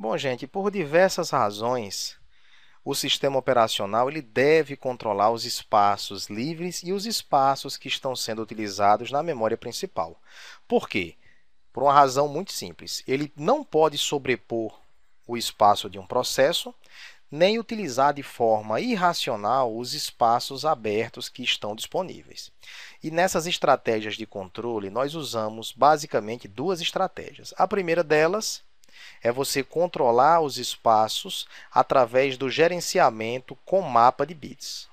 Bom, gente, por diversas razões, o sistema operacional ele deve controlar os espaços livres e os espaços que estão sendo utilizados na memória principal. Por quê? Por uma razão muito simples. Ele não pode sobrepor o espaço de um processo, nem utilizar de forma irracional os espaços abertos que estão disponíveis. E nessas estratégias de controle, nós usamos basicamente duas estratégias. A primeira delas é você controlar os espaços através do gerenciamento com mapa de bits.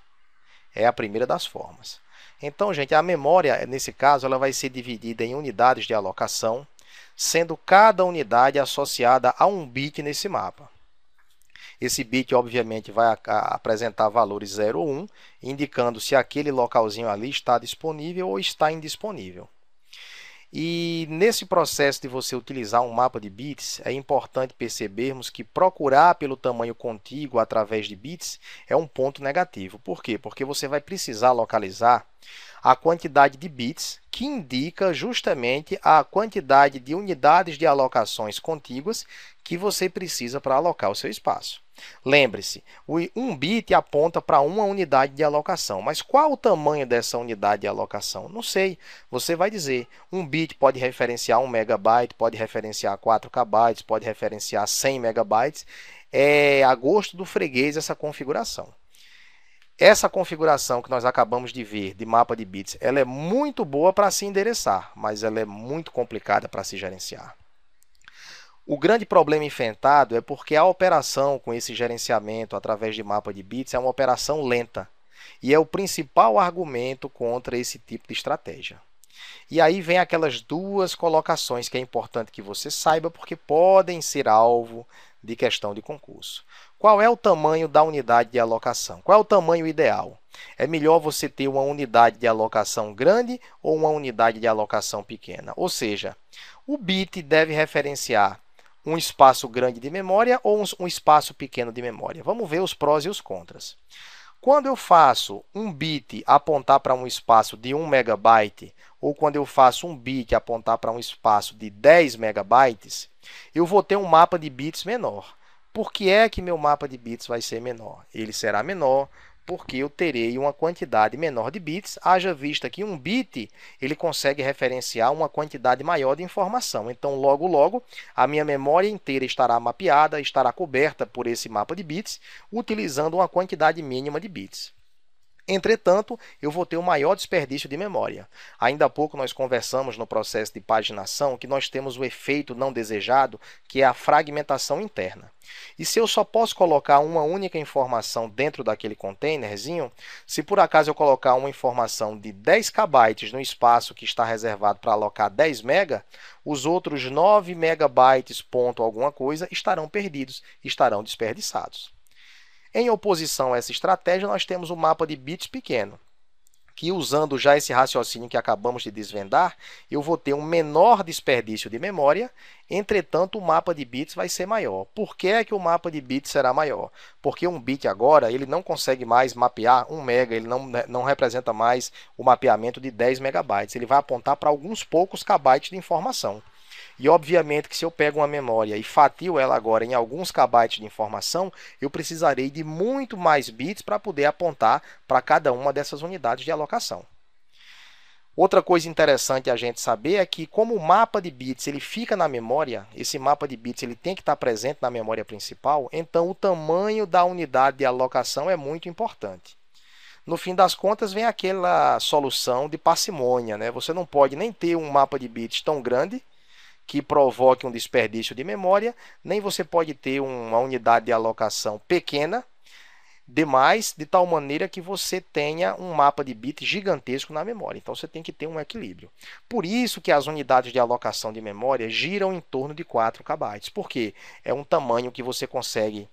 É a primeira das formas. Então, gente, a memória, nesse caso, ela vai ser dividida em unidades de alocação, sendo cada unidade associada a um bit nesse mapa. Esse bit, obviamente, vai apresentar valores 0 ou 1, indicando se aquele localzinho ali está disponível ou está indisponível. E nesse processo de você utilizar um mapa de bits, é importante percebermos que procurar pelo tamanho contíguo através de bits é um ponto negativo. Por quê? Porque você vai precisar localizar a quantidade de bits que indica justamente a quantidade de unidades de alocações contíguas que você precisa para alocar o seu espaço. Lembre-se, um bit aponta para uma unidade de alocação, mas qual o tamanho dessa unidade de alocação? Não sei. Você vai dizer, um bit pode referenciar 1 megabyte, pode referenciar 4 kbytes, pode referenciar 100 megabytes. É a gosto do freguês essa configuração. Essa configuração que nós acabamos de ver de mapa de bits, ela é muito boa para se endereçar, mas ela é muito complicada para se gerenciar. O grande problema enfrentado é porque a operação com esse gerenciamento através de mapa de bits é uma operação lenta e é o principal argumento contra esse tipo de estratégia. E aí vem aquelas duas colocações que é importante que você saiba porque podem ser alvo de questão de concurso. Qual é o tamanho da unidade de alocação? Qual é o tamanho ideal? É melhor você ter uma unidade de alocação grande ou uma unidade de alocação pequena? Ou seja, o bit deve referenciar um espaço grande de memória ou um espaço pequeno de memória. Vamos ver os prós e os contras. Quando eu faço um bit apontar para um espaço de 1 megabyte ou quando eu faço um bit apontar para um espaço de 10 megabytes, eu vou ter um mapa de bits menor. Por que é que meu mapa de bits vai ser menor? Ele será menor porque eu terei uma quantidade menor de bits, haja vista que um bit ele consegue referenciar uma quantidade maior de informação. Então, logo, a minha memória inteira estará mapeada, estará coberta por esse mapa de bits, utilizando uma quantidade mínima de bits. Entretanto, eu vou ter um maior desperdício de memória. Ainda há pouco nós conversamos no processo de paginação que nós temos o efeito não desejado, que é a fragmentação interna. E se eu só posso colocar uma única informação dentro daquele containerzinho, se por acaso eu colocar uma informação de 10 kbytes no espaço que está reservado para alocar 10 MB, os outros 9 megabytes ponto alguma coisa estarão perdidos, estarão desperdiçados. Em oposição a essa estratégia, nós temos o mapa de bits pequeno, que usando já esse raciocínio que acabamos de desvendar, eu vou ter um menor desperdício de memória, entretanto, o mapa de bits vai ser maior. Por que é que o mapa de bits será maior? Porque um bit agora ele não consegue mais mapear 1 mega, ele não representa mais o mapeamento de 10 megabytes, ele vai apontar para alguns poucos kbytes de informação. E, obviamente, que se eu pego uma memória e fatio ela agora em alguns kbytes de informação, eu precisarei de muito mais bits para poder apontar para cada uma dessas unidades de alocação. Outra coisa interessante a gente saber é que, como o mapa de bits ele fica na memória, esse mapa de bits ele tem que estar presente na memória principal, então o tamanho da unidade de alocação é muito importante. No fim das contas, vem aquela solução de parcimônia, né? Você não pode nem ter um mapa de bits tão grande que provoque um desperdício de memória, nem você pode ter uma unidade de alocação pequena demais, de tal maneira que você tenha um mapa de bits gigantesco na memória. Então, você tem que ter um equilíbrio. Por isso que as unidades de alocação de memória giram em torno de 4 kbytes, porque é um tamanho que você consegue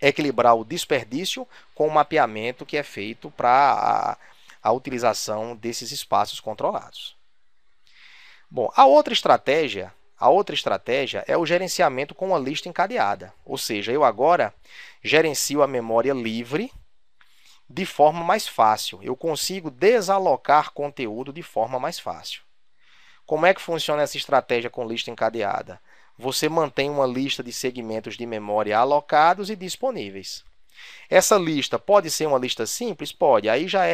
equilibrar o desperdício com o mapeamento que é feito para a utilização desses espaços controlados. Bom, a outra estratégia é o gerenciamento com uma lista encadeada. Ou seja, eu agora gerencio a memória livre de forma mais fácil. Eu consigo desalocar conteúdo de forma mais fácil. Como é que funciona essa estratégia com lista encadeada? você mantém uma lista de segmentos de memória alocados e disponíveis. Essa lista pode ser uma lista simples? Pode. Aí já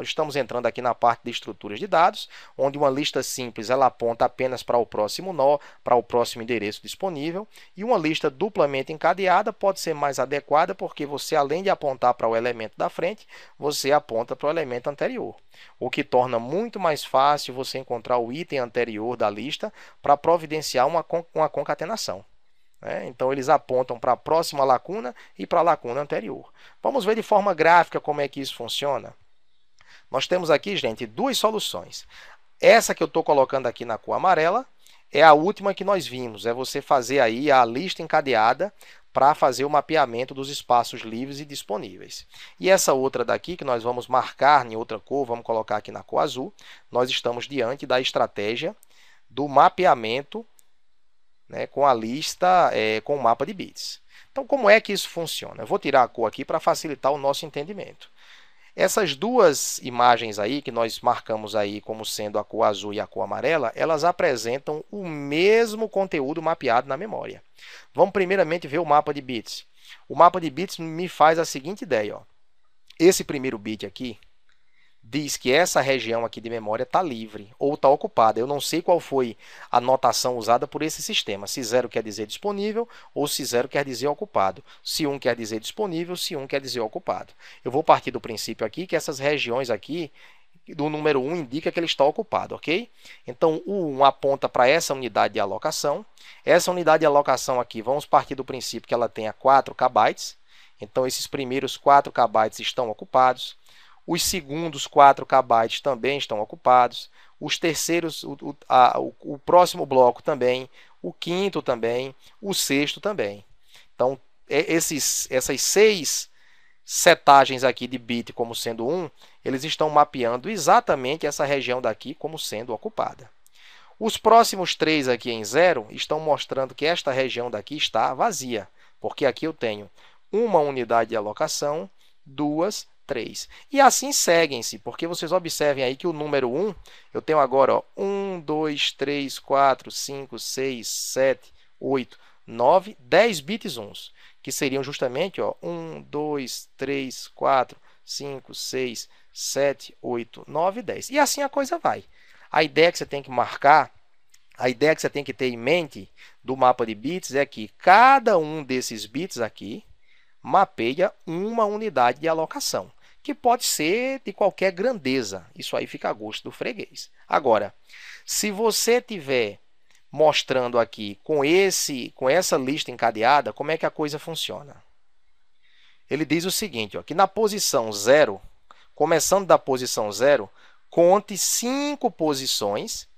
estamos entrando aqui na parte de estruturas de dados, onde uma lista simples ela aponta apenas para o próximo nó, para o próximo endereço disponível, e uma lista duplamente encadeada pode ser mais adequada porque você, além de apontar para o elemento da frente, você aponta para o elemento anterior, o que torna muito mais fácil você encontrar o item anterior da lista para providenciar uma concatenação. Então, eles apontam para a próxima lacuna e para a lacuna anterior. Vamos ver de forma gráfica como é que isso funciona. Nós temos aqui, gente, duas soluções. Essa que eu estou colocando aqui na cor amarela é a última que nós vimos. É você fazer aí a lista encadeada para fazer o mapeamento dos espaços livres e disponíveis. E essa outra daqui, que nós vamos marcar em outra cor, vamos colocar aqui na cor azul, nós estamos diante da estratégia do mapeamento, com a lista, com o mapa de bits. Então, como é que isso funciona? Eu vou tirar a cor aqui para facilitar o nosso entendimento. Essas duas imagens aí, que nós marcamos aí como sendo a cor azul e a cor amarela, elas apresentam o mesmo conteúdo mapeado na memória. Vamos primeiramente ver o mapa de bits. O mapa de bits me faz a seguinte ideia. Esse primeiro bit aqui diz que essa região aqui de memória está livre ou está ocupada. Eu não sei qual foi a notação usada por esse sistema, se 0 quer dizer disponível ou se 0 quer dizer ocupado, se 1 quer dizer disponível, se 1 quer dizer ocupado. Eu vou partir do princípio aqui que essas regiões aqui do número 1 indica que ele está ocupado, ok? Então, o 1 aponta para essa unidade de alocação. Essa unidade de alocação aqui, vamos partir do princípio que ela tenha 4 KB. Então, esses primeiros 4 KB estão ocupados. Os segundos 4 KB também estão ocupados. Os terceiros, o próximo bloco também. O quinto também. O sexto também. Então, essas 6 setagens aqui de bit como sendo 1, eles estão mapeando exatamente essa região daqui como sendo ocupada. Os próximos 3 aqui em 0 estão mostrando que esta região daqui está vazia, porque aqui eu tenho uma unidade de alocação, 2, 3. E assim seguem-se, porque vocês observem aí que o número 1, eu tenho agora 1, 2, 3, 4, 5, 6, 7, 8, 9, 10 bits 1, que seriam justamente 1, 2, 3, 4, 5, 6, 7, 8, 9, 10. E assim a coisa vai. A ideia que você tem que marcar, a ideia que você tem que ter em mente do mapa de bits é que cada um desses bits aqui mapeia uma unidade de alocação, que pode ser de qualquer grandeza. Isso aí fica a gosto do freguês. Agora, se você tiver mostrando aqui com essa lista encadeada, como é que a coisa funciona? Ele diz o seguinte, que na posição 0, começando da posição 0, conte 5 posições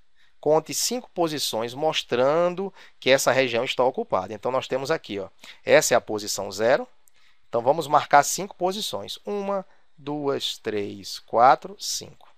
mostrando que essa região está ocupada. Então, nós temos aqui, essa é a posição 0. Então, vamos marcar 5 posições. 1, 2, 3, 4, 5.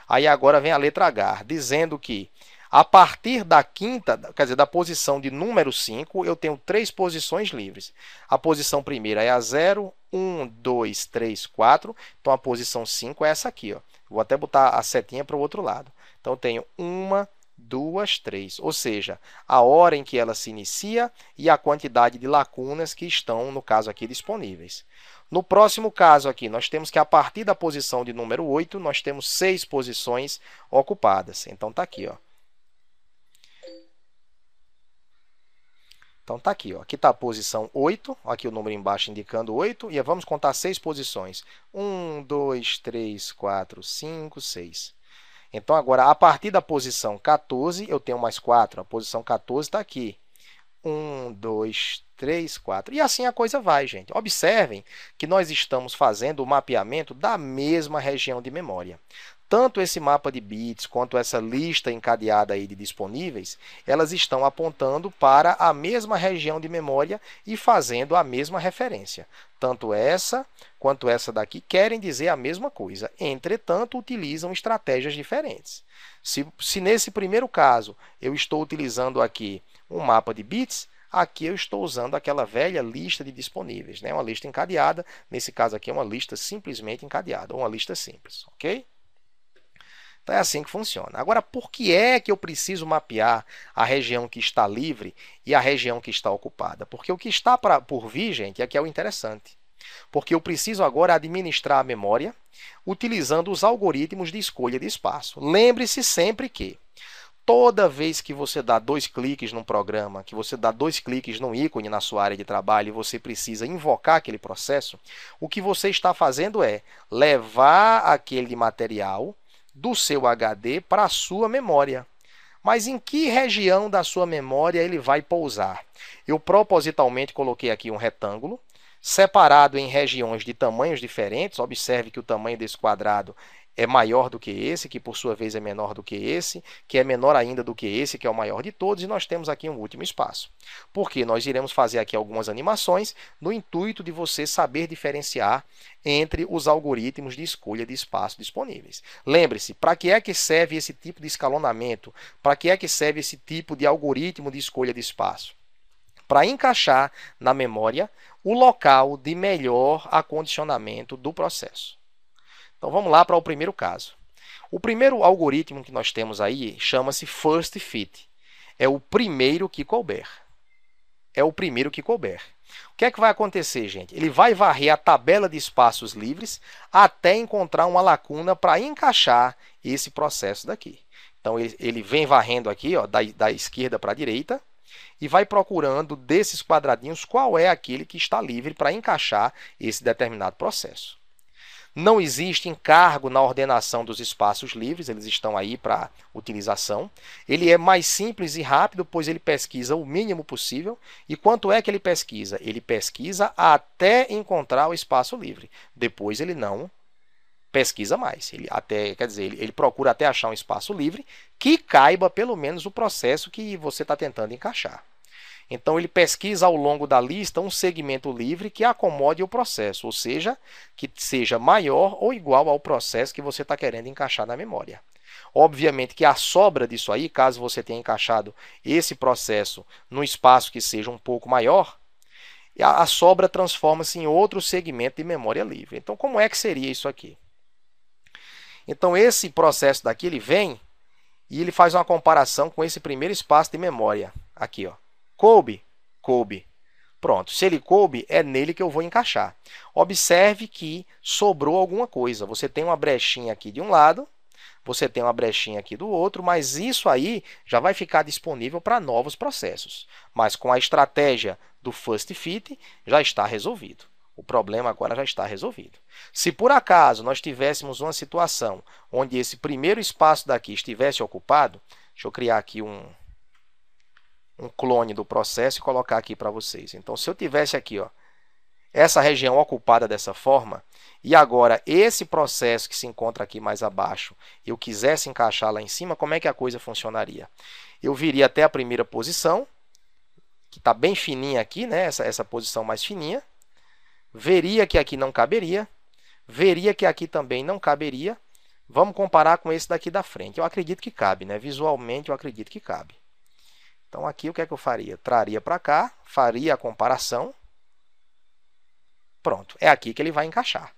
Aí, agora vem a letra H, dizendo que a partir da quinta, quer dizer, da posição de número 5, eu tenho 3 posições livres. A posição primeira é a 0, 1, 2, 3, 4. Então, a posição 5 é essa aqui. Vou até botar a setinha para o outro lado. Então, eu tenho 1, 2, 3, ou seja, a hora em que ela se inicia e a quantidade de lacunas que estão, no caso aqui, disponíveis. No próximo caso aqui, nós temos que a partir da posição de número 8, nós temos 6 posições ocupadas. Então, está aqui. Então, está aqui. Aqui está a posição 8, aqui o número embaixo indicando 8, e vamos contar 6 posições. 1, 2, 3, 4, 5, 6. Então, agora, a partir da posição 14, eu tenho mais 4. A posição 14 está aqui. 1, 2, 3, 4. E assim a coisa vai, gente. Observem que nós estamos fazendo o mapeamento da mesma região de memória. Tanto esse mapa de bits quanto essa lista encadeada aí de disponíveis, elas estão apontando para a mesma região de memória e fazendo a mesma referência. Tanto essa quanto essa daqui querem dizer a mesma coisa, entretanto, utilizam estratégias diferentes. Se nesse primeiro caso eu estou utilizando aqui um mapa de bits, aqui eu estou usando aquela velha lista de disponíveis, uma lista encadeada. Nesse caso aqui é uma lista simplesmente encadeada, ou uma lista simples, ok? Então é assim que funciona. Agora, por que é que eu preciso mapear a região que está livre e a região que está ocupada? Porque o que está por vir, gente, é que é o interessante. Porque eu preciso agora administrar a memória utilizando os algoritmos de escolha de espaço. Lembre-se sempre que toda vez que você dá 2 cliques num programa, que você dá 2 cliques num ícone na sua área de trabalho e você precisa invocar aquele processo, o que você está fazendo é levar aquele material do seu HD para a sua memória. Mas em que região da sua memória ele vai pousar? Eu propositalmente coloquei aqui um retângulo, separado em regiões de tamanhos diferentes. Observe que o tamanho desse quadrado é maior do que esse, que por sua vez é menor do que esse, que é menor ainda do que esse, que é o maior de todos, e nós temos aqui um último espaço. Porque nós iremos fazer aqui algumas animações no intuito de você saber diferenciar entre os algoritmos de escolha de espaço disponíveis. Lembre-se, para que é que serve esse tipo de escalonamento? Para que é que serve esse tipo de algoritmo de escolha de espaço? Para encaixar na memória o local de melhor acondicionamento do processo. Então vamos lá para o primeiro caso. O primeiro algoritmo que nós temos aí chama-se First Fit. É o primeiro que couber. É o primeiro que couber. O que é que vai acontecer, gente? Ele vai varrer a tabela de espaços livres até encontrar uma lacuna para encaixar esse processo daqui. Então ele vem varrendo aqui, ó, da esquerda para a direita, e vai procurando desses quadradinhos qual é aquele que está livre para encaixar esse determinado processo. Não existe encargo na ordenação dos espaços livres, eles estão aí para utilização. Ele é mais simples e rápido, pois ele pesquisa o mínimo possível. E quanto é que ele pesquisa? Ele pesquisa até encontrar o espaço livre. Depois ele não pesquisa mais. Ele procura até achar um espaço livre que caiba pelo menos o processo que você está tentando encaixar. Então, ele pesquisa ao longo da lista um segmento livre que acomode o processo, ou seja, que seja maior ou igual ao processo que você está querendo encaixar na memória. Obviamente que a sobra disso aí, caso você tenha encaixado esse processo num espaço que seja um pouco maior, a sobra transforma-se em outro segmento de memória livre. Então, como é que seria isso aqui? Então, esse processo daqui, ele vem e ele faz uma comparação com esse primeiro espaço de memória. Aqui, ó. Coube? Coube. Pronto, se ele coube, é nele que eu vou encaixar. Observe que sobrou alguma coisa. Você tem uma brechinha aqui de um lado, você tem uma brechinha aqui do outro, mas isso aí já vai ficar disponível para novos processos. Mas com a estratégia do First Fit, já está resolvido. O problema agora já está resolvido. Se por acaso nós tivéssemos uma situação onde esse primeiro espaço daqui estivesse ocupado, deixa eu criar aqui um clone do processo e colocar aqui para vocês. Então, se eu tivesse aqui, ó, essa região ocupada dessa forma, e agora esse processo que se encontra aqui mais abaixo, eu quisesse encaixar lá em cima, como é que a coisa funcionaria? Eu viria até a primeira posição, que está bem fininha aqui, né? Essa posição mais fininha, veria que aqui não caberia, veria que aqui também não caberia. Vamos comparar com esse daqui da frente. Eu acredito que cabe, né? Visualmente eu acredito que cabe. Então, aqui o que é que eu faria? Traria para cá, faria a comparação. Pronto, é aqui que ele vai encaixar.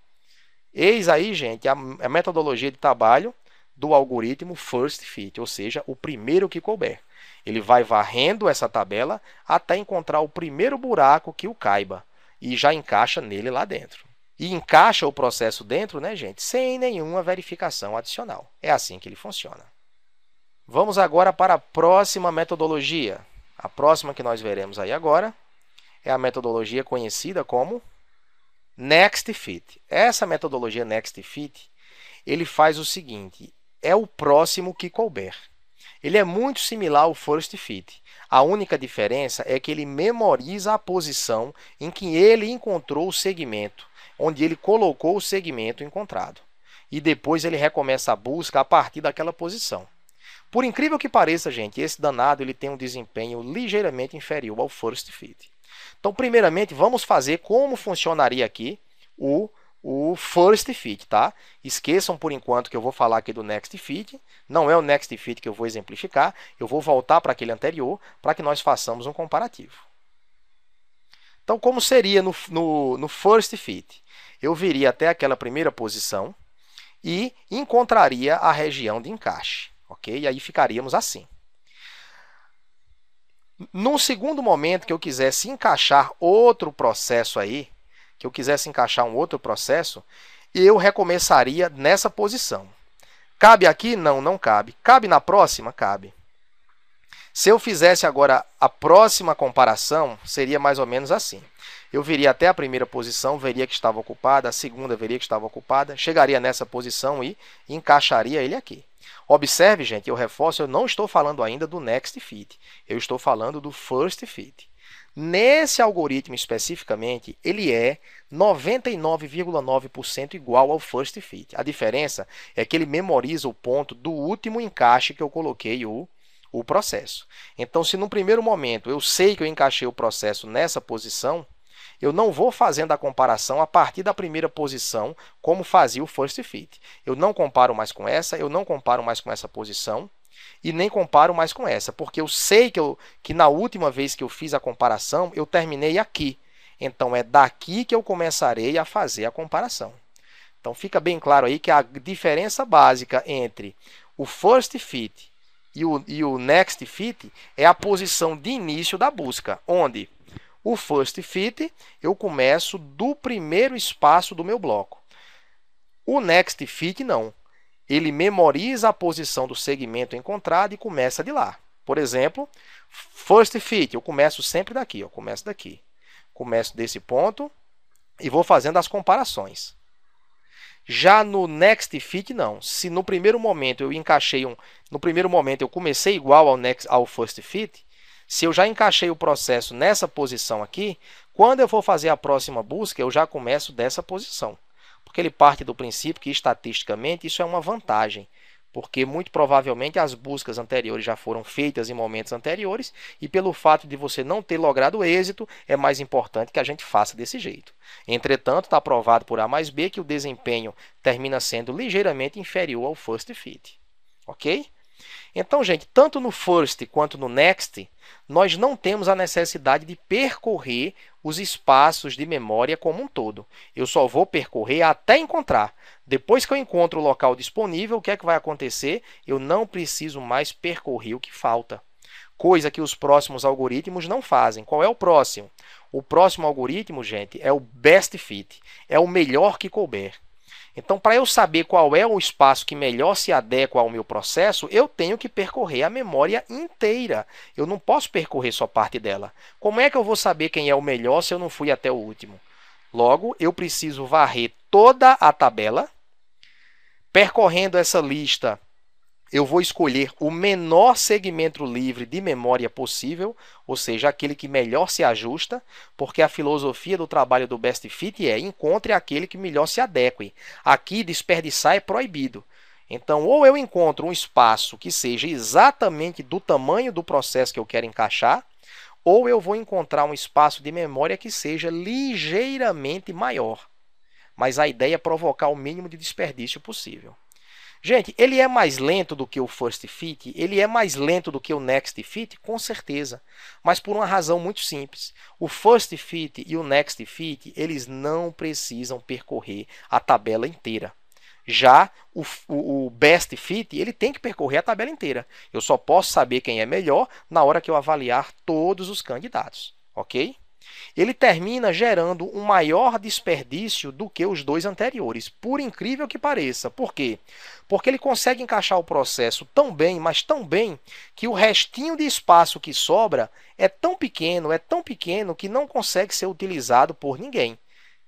Eis aí, gente, a metodologia de trabalho do algoritmo First Fit, ou seja, o primeiro que couber. Ele vai varrendo essa tabela até encontrar o primeiro buraco que o caiba e já encaixa nele lá dentro. E encaixa o processo dentro, né, gente, sem nenhuma verificação adicional. É assim que ele funciona. Vamos agora para a próxima metodologia. A próxima que nós veremos aí agora é a metodologia conhecida como Next Fit. Essa metodologia Next Fit, ele faz o seguinte, é o próximo que couber. Ele é muito similar ao First Fit. A única diferença é que ele memoriza a posição em que ele encontrou o segmento, onde ele colocou o segmento encontrado. E depois ele recomeça a busca a partir daquela posição. Por incrível que pareça, gente, esse danado ele tem um desempenho ligeiramente inferior ao First Fit. Então, primeiramente, vamos fazer como funcionaria aqui o First Fit, tá? Esqueçam por enquanto que eu vou falar aqui do Next Fit. Não é o Next Fit que eu vou exemplificar. Eu vou voltar para aquele anterior para que nós façamos um comparativo. Então, como seria no First Fit? Eu viria até aquela primeira posição e encontraria a região de encaixe, ok? E aí ficaríamos assim. Num segundo momento que eu quisesse encaixar outro processo aí, eu recomeçaria nessa posição. Cabe aqui? Não, não cabe. Cabe na próxima? Cabe. Se eu fizesse agora a próxima comparação, seria mais ou menos assim. Eu viria até a primeira posição, veria que estava ocupada, a segunda veria que estava ocupada, chegaria nessa posição e encaixaria ele aqui. Observe, gente, eu reforço, eu não estou falando ainda do Next Fit, eu estou falando do First Fit. Nesse algoritmo especificamente, ele é 99,9% igual ao First Fit. A diferença é que ele memoriza o ponto do último encaixe que eu coloquei o processo. Então, se no primeiro momento eu sei que eu encaixei o processo nessa posição, eu não vou fazendo a comparação a partir da primeira posição, como fazia o First Fit. Eu não comparo mais com essa, eu não comparo mais com essa posição, e nem comparo mais com essa, porque eu sei que na última vez que eu fiz a comparação, eu terminei aqui. Então, é daqui que eu começarei a fazer a comparação. Então, fica bem claro aí que a diferença básica entre o First Fit e o Next Fit é a posição de início da busca, onde o First Fit eu começo do primeiro espaço do meu bloco. O Next Fit não. Ele memoriza a posição do segmento encontrado e começa de lá. Por exemplo, First Fit, eu começo sempre daqui, começo daqui. Começo desse ponto e vou fazendo as comparações. Já no Next Fit, não. Se no primeiro momento eu encaixei no primeiro momento eu comecei igual ao First Fit, se eu já encaixei o processo nessa posição aqui, quando eu for fazer a próxima busca, eu já começo dessa posição. Porque ele parte do princípio que, estatisticamente, isso é uma vantagem, porque muito provavelmente as buscas anteriores já foram feitas em momentos anteriores e pelo fato de você não ter logrado êxito, é mais importante que a gente faça desse jeito. Entretanto, está provado por A mais B que o desempenho termina sendo ligeiramente inferior ao First Fit. Ok? Então, gente, tanto no First quanto no Next, nós não temos a necessidade de percorrer os espaços de memória como um todo. Eu só vou percorrer até encontrar. Depois que eu encontro o local disponível, o que é que vai acontecer? Eu não preciso mais percorrer o que falta. Coisa que os próximos algoritmos não fazem. Qual é o próximo? O próximo algoritmo, gente, é o Best Fit. É o melhor que couber. Então, para eu saber qual é o espaço que melhor se adequa ao meu processo, eu tenho que percorrer a memória inteira. Eu não posso percorrer só parte dela. Como é que eu vou saber quem é o melhor se eu não fui até o último? Logo, eu preciso varrer toda a tabela. Percorrendo essa lista, eu vou escolher o menor segmento livre de memória possível, ou seja, aquele que melhor se ajusta, porque a filosofia do trabalho do Best Fit é encontre aquele que melhor se adeque. Aqui, desperdiçar é proibido. Então, ou eu encontro um espaço que seja exatamente do tamanho do processo que eu quero encaixar, ou eu vou encontrar um espaço de memória que seja ligeiramente maior. Mas a ideia é provocar o mínimo de desperdício possível. Gente, ele é mais lento do que o First Fit? Ele é mais lento do que o Next Fit? Com certeza, mas por uma razão muito simples. O First Fit e o Next Fit, eles não precisam percorrer a tabela inteira. Já o Best Fit, ele tem que percorrer a tabela inteira. Eu só posso saber quem é melhor na hora que eu avaliar todos os candidatos, ok? Ele termina gerando um maior desperdício do que os dois anteriores, por incrível que pareça. Por quê? Porque ele consegue encaixar o processo tão bem, mas tão bem, que o restinho de espaço que sobra é tão pequeno que não consegue ser utilizado por ninguém.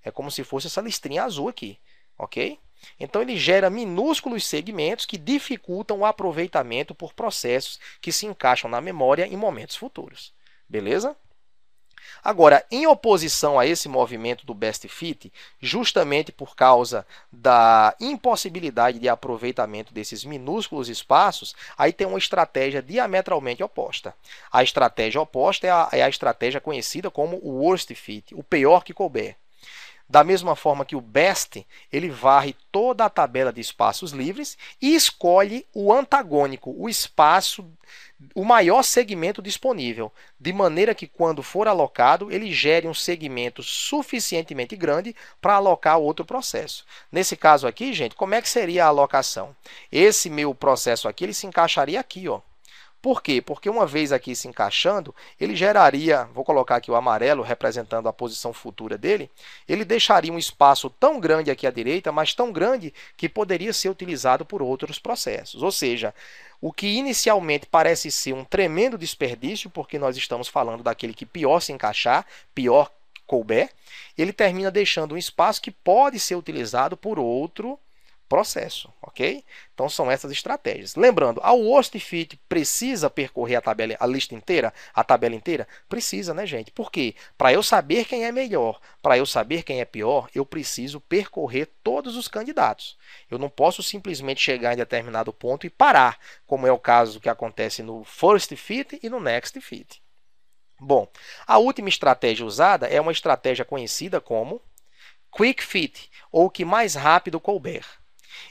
É como se fosse essa listrinha azul aqui, ok? Então, ele gera minúsculos segmentos que dificultam o aproveitamento por processos que se encaixam na memória em momentos futuros. Beleza? Agora, em oposição a esse movimento do Best Fit, justamente por causa da impossibilidade de aproveitamento desses minúsculos espaços, aí tem uma estratégia diametralmente oposta. A estratégia oposta é a estratégia conhecida como o Worst Fit, o pior que couber. Da mesma forma que o BEST, ele varre toda a tabela de espaços livres e escolhe o antagônico, o espaço, o maior segmento disponível, de maneira que, quando for alocado, ele gere um segmento suficientemente grande para alocar outro processo. Nesse caso aqui, gente, como é que seria a alocação? Esse meu processo aqui, ele se encaixaria aqui, ó. Por quê? Porque uma vez aqui se encaixando, ele geraria, vou colocar aqui o amarelo representando a posição futura dele, ele deixaria um espaço tão grande aqui à direita, mas tão grande que poderia ser utilizado por outros processos. Ou seja, o que inicialmente parece ser um tremendo desperdício, porque nós estamos falando daquele que pior se encaixar, pior couber, ele termina deixando um espaço que pode ser utilizado por outro processo, ok? Então são essas estratégias. Lembrando, a worst fit precisa percorrer a tabela, a lista inteira, a tabela inteira? Precisa, né, gente? Por quê? Para eu saber quem é melhor, para eu saber quem é pior, eu preciso percorrer todos os candidatos. Eu não posso simplesmente chegar em determinado ponto e parar, como é o caso que acontece no first fit e no next fit. Bom, a última estratégia usada é uma estratégia conhecida como quick fit, ou que mais rápido couber.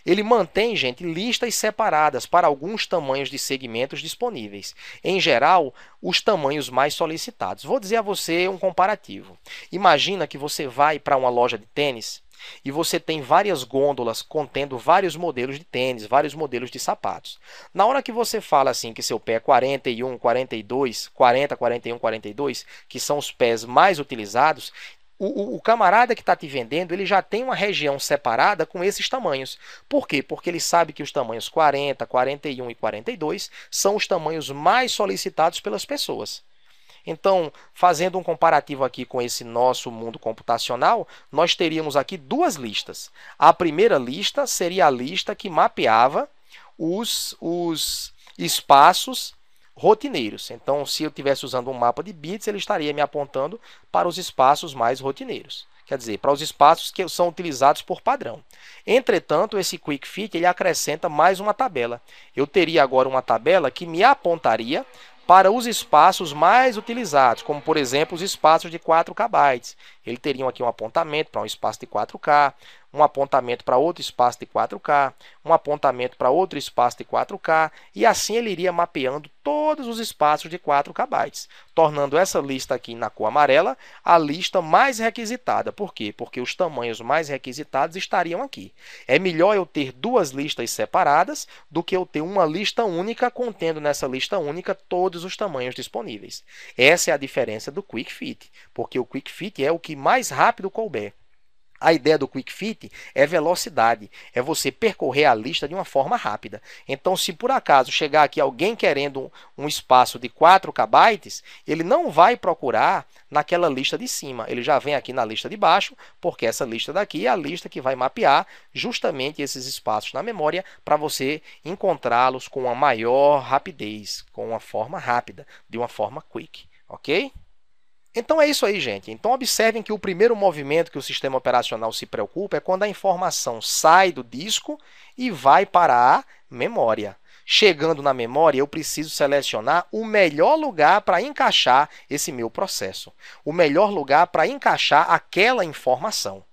Ele mantém, gente, listas separadas para alguns tamanhos de segmentos disponíveis. Em geral, os tamanhos mais solicitados. Vou dizer a você um comparativo. Imagina que você vai para uma loja de tênis e você tem várias gôndolas contendo vários modelos de tênis, vários modelos de sapatos. Na hora que você fala assim que seu pé é 41, 42, 40, 41, 42, que são os pés mais utilizados, o camarada que está te vendendo, ele já tem uma região separada com esses tamanhos. Por quê? Porque ele sabe que os tamanhos 40, 41 e 42 são os tamanhos mais solicitados pelas pessoas. Então, fazendo um comparativo aqui com esse nosso mundo computacional, nós teríamos aqui duas listas. A primeira lista seria a lista que mapeava os espaços rotineiros. Então, se eu estivesse usando um mapa de bits, ele estaria me apontando para os espaços mais rotineiros. Quer dizer, para os espaços que são utilizados por padrão. Entretanto, esse Quick Fit ele acrescenta mais uma tabela. Eu teria agora uma tabela que me apontaria para os espaços mais utilizados, como, por exemplo, os espaços de 4K. Ele teria aqui um apontamento para um espaço de 4K, um apontamento para outro espaço de 4K, um apontamento para outro espaço de 4K, e assim ele iria mapeando todos os espaços de 4K, tornando essa lista aqui na cor amarela a lista mais requisitada. Por quê? Porque os tamanhos mais requisitados estariam aqui. É melhor eu ter duas listas separadas do que eu ter uma lista única contendo nessa lista única todos os tamanhos disponíveis. Essa é a diferença do Quick Fit, porque o Quick Fit é o que mais rápido couber. A ideia do Quick Fit é velocidade, é você percorrer a lista de uma forma rápida. Então, se por acaso chegar aqui alguém querendo um espaço de 4K, ele não vai procurar naquela lista de cima, ele já vem aqui na lista de baixo, porque essa lista daqui é a lista que vai mapear justamente esses espaços na memória para você encontrá-los com uma maior rapidez, com uma forma rápida, de uma forma quick, ok? Então é isso aí, gente. Então observem que o primeiro movimento que o sistema operacional se preocupa é quando a informação sai do disco e vai para a memória. Chegando na memória, eu preciso selecionar o melhor lugar para encaixar esse meu processo. O melhor lugar para encaixar aquela informação.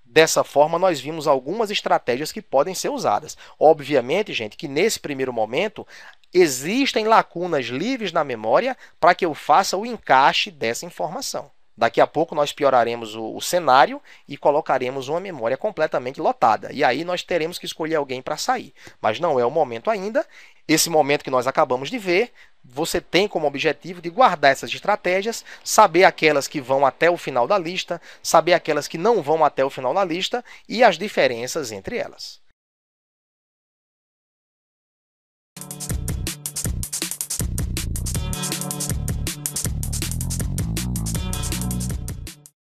Dessa forma, nós vimos algumas estratégias que podem ser usadas. Obviamente, gente, que nesse primeiro momento existem lacunas livres na memória para que eu faça o encaixe dessa informação. Daqui a pouco nós pioraremos o cenário e colocaremos uma memória completamente lotada. E aí nós teremos que escolher alguém para sair. Mas não é o momento ainda. Esse momento que nós acabamos de ver, você tem como objetivo de guardar essas estratégias, saber aquelas que vão até o final da lista, saber aquelas que não vão até o final da lista e as diferenças entre elas.